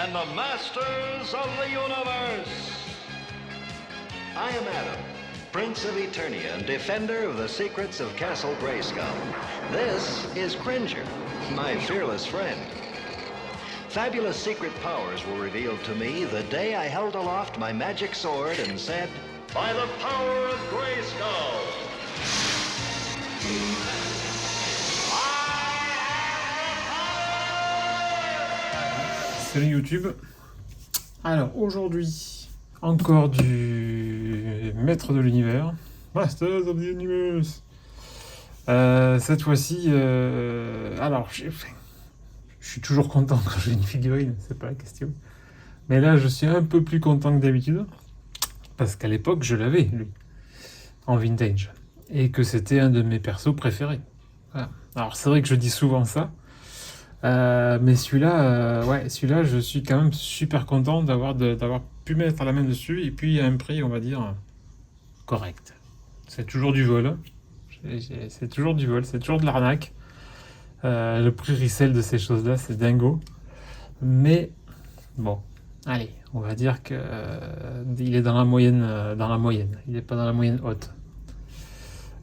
and the masters of the universe. I am Adam, Prince of Eternia and defender of the secrets of Castle Grayskull. This is Cringer, my fearless friend. Fabulous secret powers were revealed to me the day I held aloft my magic sword and said, "By the power of Grayskull!" Salut YouTube. Alors aujourd'hui, encore du Maître de l'Univers, Masters of the Universe. Cette fois-ci, alors je suis toujours content quand j'ai une figurine, c'est pas la question. Mais là, je suis un peu plus content que d'habitude parce qu'à l'époque, je l'avais lui en vintage et que c'était un de mes persos préférés. Voilà. Alors c'est vrai que je dis souvent ça. Mais celui-là, je suis quand même super content d'avoir pu mettre la main dessus et puis à un prix, on va dire, correct. C'est toujours du vol. C'est toujours du vol, c'est toujours de l'arnaque. Le prix resell de ces choses-là, c'est dingo. Mais bon, allez, on va dire que il est dans la moyenne, Il n'est pas dans la moyenne haute.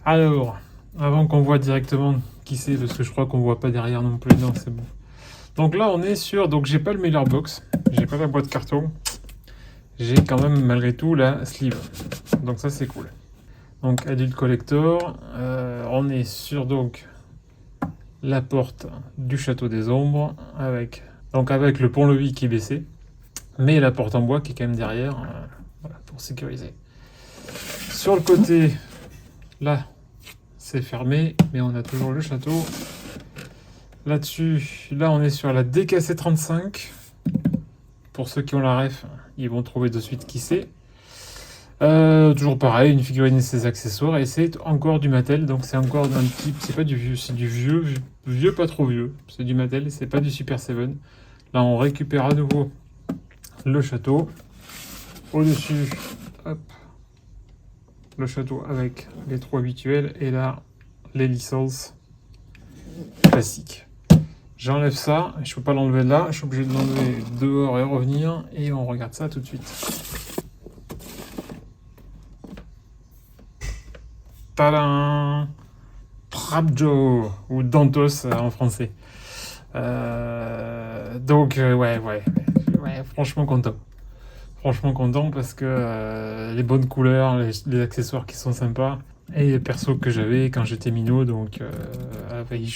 Alors, avant qu'on voit directement qui c'est, parce que je crois qu'on voit pas derrière non plus. Non, c'est bon. Donc là, on est sur... Donc j'ai pas le mailer box, j'ai pas la boîte carton. J'ai quand même, malgré tout, la sleeve. Donc ça, c'est cool. Donc, Adult Collector. On est sur, donc, la porte du Château des Ombres, avec le pont-levis qui est baissé, mais la porte en bois qui est quand même derrière, voilà, pour sécuriser. Sur le côté, là, c'est fermé, mais on a toujours le château. Là-dessus, là on est sur la DKC 35. Pour ceux qui ont la ref, ils vont trouver de suite qui c'est. Toujours pareil, une figurine et ses accessoires, et c'est encore du Mattel, donc c'est encore un petit, c'est pas du vieux, c'est du vieux pas trop vieux, c'est du Mattel, c'est pas du Super 7. Là on récupère à nouveau le château. Au-dessus, hop, le château avec les trous habituels, et là, les licences classiques. J'enlève ça, je peux pas l'enlever là, je suis obligé de l'enlever dehors et revenir, et on regarde ça tout de suite. Tadam! Trap Joe, ou Dantos en français. Ouais, franchement content. Franchement content parce que les bonnes couleurs, les accessoires qui sont sympas, et les persos que j'avais quand j'étais minot, donc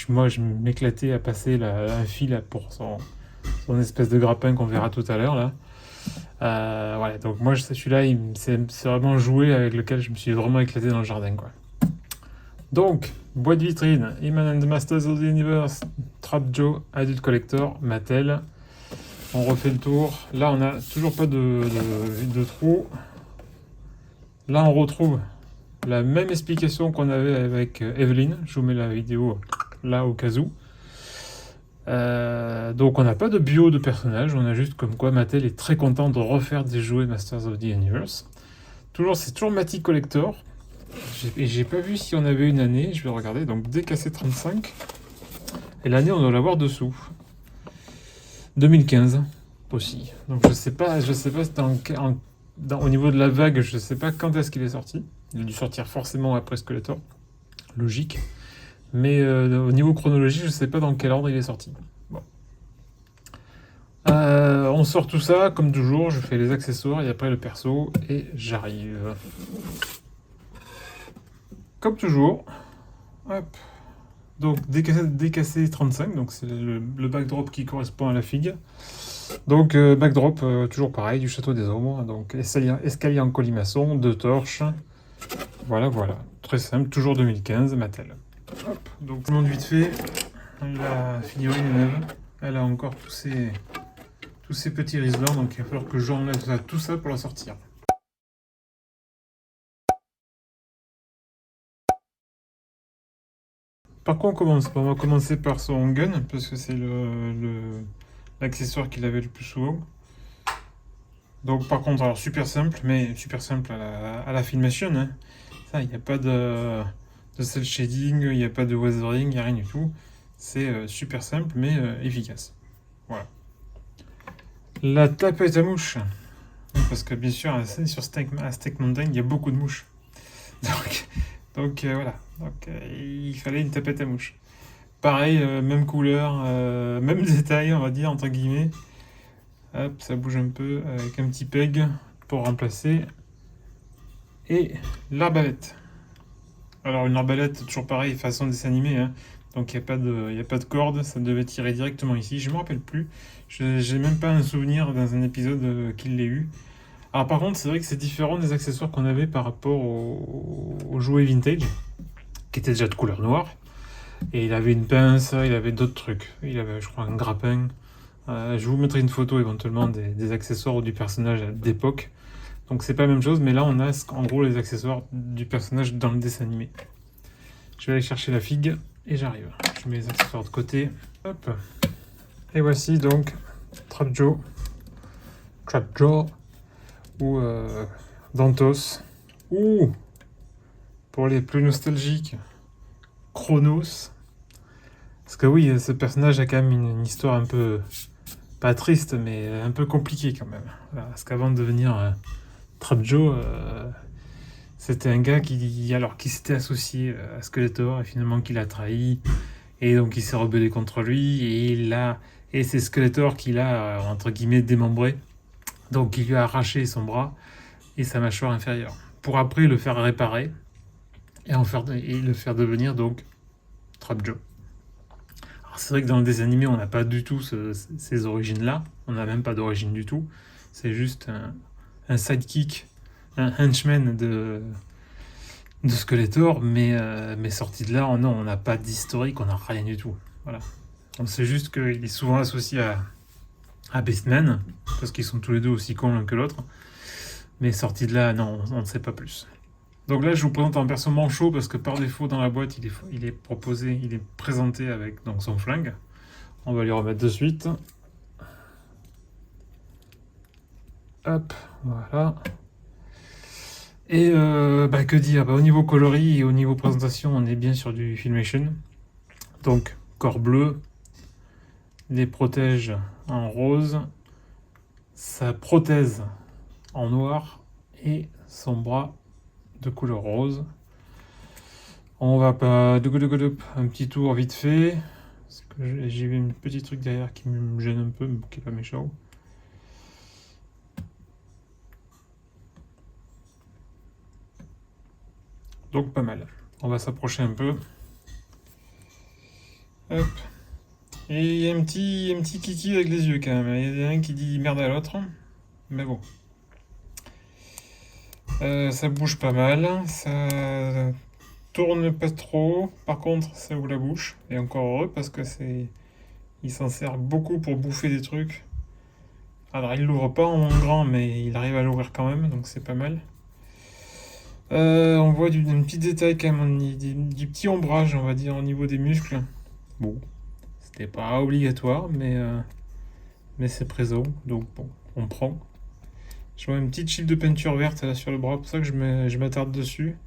moi je m'éclatais à passer un fil pour son espèce de grappin qu'on verra tout à l'heure là. Ouais, donc moi celui-là c'est vraiment un jouet avec lequel je me suis vraiment éclaté dans le jardin, quoi. Donc, boîte vitrine, He-Man and the Masters of the Universe, Trap Joe, Adult Collector, Mattel. On refait le tour. Là, on n'a toujours pas de trou. Là, on retrouve la même explication qu'on avait avec Evelyn. Je vous mets la vidéo là au cas où. Donc, on n'a pas de bio de personnage. On a juste comme quoi Mattel est très content de refaire des jouets Masters of the Universe. C'est toujours Matty Collector. Et j'ai pas vu si on avait une année. Je vais regarder. Donc, DKC 35. Et l'année, on doit l'avoir dessous. 2015 aussi. Donc je sais pas au niveau de la vague, je sais pas quand est-ce qu'il est sorti. Il a dû sortir forcément après Skeletor, logique. Mais au niveau chronologie, je sais pas dans quel ordre il est sorti. Bon. On sort tout ça, comme toujours, je fais les accessoires et après le perso, et j'arrive. Comme toujours. Hop. Donc DKC 35, donc c'est le backdrop qui correspond à la figue. Donc backdrop, toujours pareil, du Château des Ombres. Donc escalier en colimaçon, 2 torches. Voilà. Très simple, toujours 2015, Mattel. Hop. Donc je montre vite fait. La figurine est neuve. Elle a encore tous ces petits riselants, donc il va falloir que j'enlève tout ça pour la sortir. Par quoi on commence? On va commencer par son gun, parce que c'est l'accessoire qu'il avait le plus souvent. Donc par contre, alors super simple, mais super simple à la Filmation. Hein. Ça, il n'y a pas de cel shading, il n'y a pas de weathering, il n'y a rien du tout. C'est super simple, mais efficace. Voilà. La tapette à mouches. Parce que bien sûr, à Steak Mountain, il y a beaucoup de mouches. Donc voilà. Donc, il fallait une tapette à mouches. Pareil, même couleur, même détail, on va dire, entre guillemets. Hop, ça bouge un peu avec un petit peg pour remplacer. Et l'arbalète. Alors une arbalète, toujours pareil, façon dessin animé, hein. Donc il n'y a pas de corde, ça devait tirer directement ici. Je me rappelle plus. J'ai même pas un souvenir dans un épisode qu'il l'ait eu. Alors par contre, c'est vrai que c'est différent des accessoires qu'on avait par rapport aux jouets vintage, qui étaient déjà de couleur noire. Et il avait une pince, il avait d'autres trucs. Il avait, je crois, un grappin. Je vous mettrai une photo éventuellement des accessoires ou du personnage d'époque. Donc c'est pas la même chose, mais là on a en gros les accessoires du personnage dans le dessin animé. Je vais aller chercher la figue et j'arrive. Je mets les accessoires de côté. Hop. Et voici donc Trap Joe ou Dantos, ou pour les plus nostalgiques, Chronos. Parce que oui, ce personnage a quand même une histoire un peu, pas triste, mais un peu compliquée quand même. Voilà, parce qu'avant de devenir Trap Joe, c'était un gars qui s'était associé à Skeletor et finalement qui l'a trahi. Et donc il s'est rebellé contre lui et c'est Skeletor qui l'a, entre guillemets, démembré. Donc il lui a arraché son bras et sa mâchoire inférieure. Pour après le faire réparer et le faire devenir donc Trap Joe. Alors c'est vrai que dans le dessin animé, on n'a pas du tout ces origines-là. On n'a même pas d'origine du tout. C'est juste un sidekick, un henchman de Skeletor, mais sorti de là, non, on n'a pas d'historique, on n'a rien du tout. Voilà. On sait juste qu'il est souvent associé à Beastman, parce qu'ils sont tous les deux aussi cons l'un que l'autre. Mais sorti de là, non, on ne sait pas plus. Donc là, je vous présente un perso manchot, parce que par défaut, dans la boîte, il est présenté avec donc, son flingue. On va lui remettre de suite. Hop, voilà. Et que dire, au niveau coloris et au niveau présentation, on est bien sur du Filmation. Donc, corps bleu, les protèges en rose, sa prothèse en noir et son bras de couleur rose. On va pas un petit tour vite fait, parce que j'ai vu un petit truc derrière qui me gêne un peu, mais qui est pas méchant. Donc pas mal. On va s'approcher un peu. Hop. Et il y a un petit kiki avec les yeux quand même. Il y en a un qui dit merde à l'autre. Mais bon. Ça bouge pas mal. Ça tourne pas trop. Par contre, ça ouvre la bouche. Et encore heureux parce que il s'en sert beaucoup pour bouffer des trucs. Alors il l'ouvre pas en grand, mais il arrive à l'ouvrir quand même. Donc c'est pas mal. On voit un petit détail quand même, du petit ombrage, on va dire, au niveau des muscles. Bon, c'était pas obligatoire, mais c'est présent, donc bon, on prend. Je vois une petite chip de peinture verte là sur le bras, pour ça que je m'attarde dessus.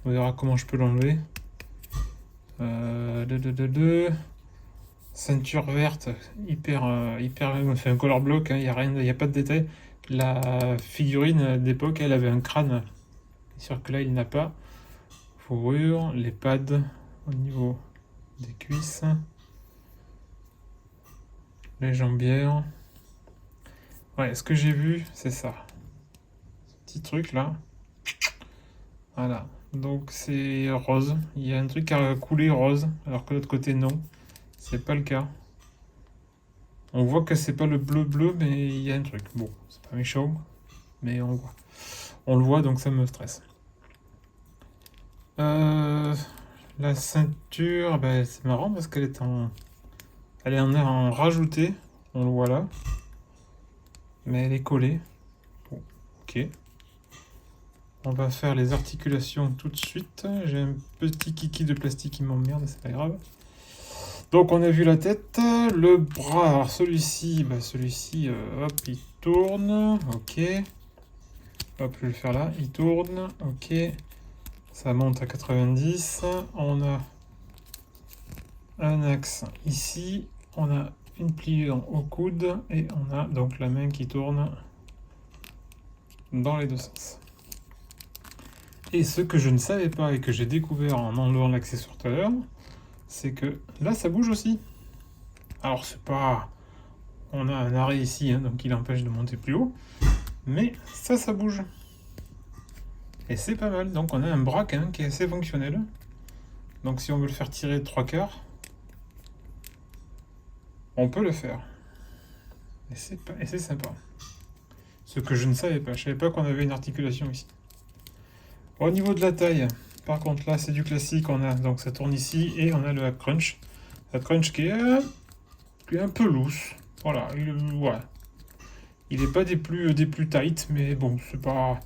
On verra comment je peux l'enlever. Ceinture verte, hyper, on fait un color block, hein, il n'y a pas de détail. La figurine d'époque, elle avait un crâne. C'est sûr que là, il n'a pas. Fourrure, les pads au niveau des cuisses. Les jambières. Ouais, ce que j'ai vu, c'est ça. Ce petit truc là. Voilà. Donc c'est rose. Il y a un truc qui a coulé rose, alors que de l'autre côté, non. C'est pas le cas. On voit que c'est pas le bleu, mais il y a un truc. Bon, c'est pas méchant, mais on voit. On le voit, donc ça me stresse. La ceinture, c'est marrant parce qu'elle est en rajouté, on le voit là, mais elle est collée. Bon, ok. On va faire les articulations tout de suite. J'ai un petit kiki de plastique qui m'emmerde, c'est pas grave. Donc on a vu la tête, le bras. Alors celui-ci, hop, il tourne, ok. Hop, je vais le faire là, il tourne, ok. Ça monte à 90. On a un axe ici. On a une pliure au coude et on a donc la main qui tourne dans les deux sens. Et ce que je ne savais pas et que j'ai découvert en enlevant l'accessoire tout à l'heure, c'est que là ça bouge aussi. Alors c'est pas... On a un arrêt ici, hein, donc il empêche de monter plus haut, mais ça bouge. Et c'est pas mal, donc on a un bras quand même qui est assez fonctionnel. Donc si on veut le faire tirer de 3/4, on peut le faire. Et c'est sympa. Ce que je ne savais pas. Je savais pas qu'on avait une articulation ici. Au niveau de la taille, par contre là c'est du classique. On a donc ça tourne ici et on a le Hap Crunch. Hap Crunch qui est un peu loose. Voilà. Il n'est pas des plus tight, mais bon, c'est pas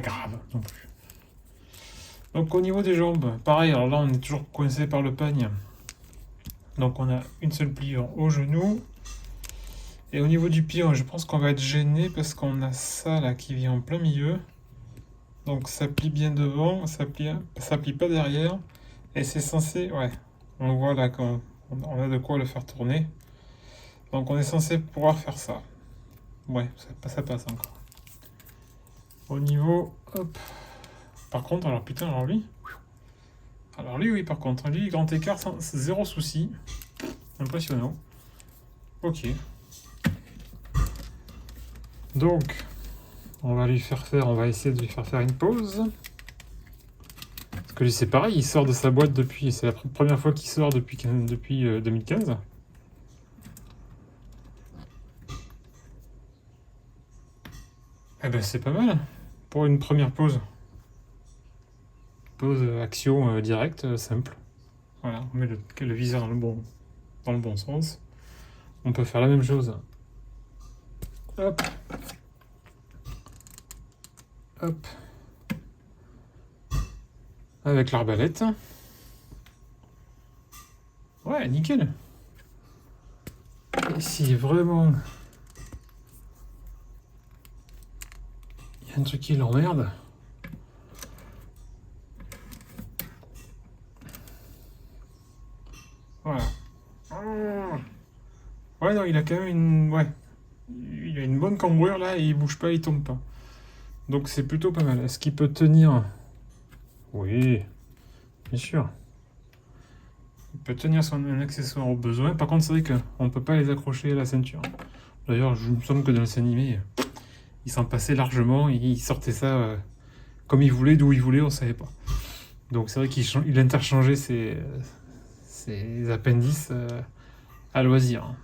grave non plus. Donc au niveau des jambes, pareil. Alors là on est toujours coincé par le pagne. Donc on a une seule pliure au genou. Et au niveau du pied, je pense qu'on va être gêné parce qu'on a ça là qui vient en plein milieu. Donc ça plie bien devant, ça plie pas derrière. Et c'est censé, ouais, on voit là qu'on a de quoi le faire tourner. Donc on est censé pouvoir faire ça. Ouais, ça passe encore. Au niveau, hop. Par contre, alors putain, alors lui, oui, par contre, lui, grand écart, zéro souci. Impressionnant. Ok. Donc, on va essayer de lui faire faire une pause. Parce que lui, c'est pareil, il sort de sa boîte c'est la première fois qu'il sort depuis 2015. Eh ben, c'est pas mal pour une première pause. Pause action directe, simple. Voilà, on met le viseur dans le bon sens. On peut faire la même chose. Hop. Hop. Avec l'arbalète. Ouais, nickel. Et si vraiment il y a un truc qui l'emmerde, voilà. Ouais, non, il a quand même il a une bonne cambrure là et il bouge pas, il tombe pas. Donc c'est plutôt pas mal. Est-ce qu'il peut tenir? Oui, bien sûr. Il peut tenir un accessoire au besoin. Par contre, c'est vrai qu'on ne peut pas les accrocher à la ceinture. D'ailleurs, je me semble que dans le dessin animé, il s'en passait largement. Il sortait ça comme il voulait, d'où il voulait, on ne savait pas. Donc c'est vrai qu'il interchangeait ses appendices à loisir.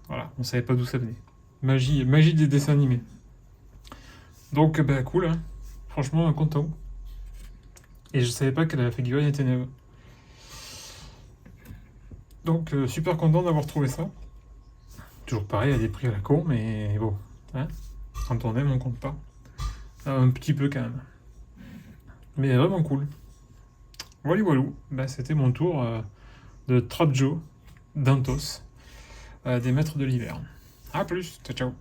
Voilà, on ne savait pas d'où ça venait. Magie des dessins animés. Donc, bah cool, hein. Franchement, content. Et je savais pas que la figurine était neuve. Donc, super content d'avoir trouvé ça. Toujours pareil, à des prix à la con, mais bon. Hein, quand on aime, on compte pas. Un petit peu quand même. Mais vraiment cool. Voilà. Bah, c'était mon tour de Trap Joe, d'Anthos, des Maîtres de l'Hiver. A plus, ciao ciao.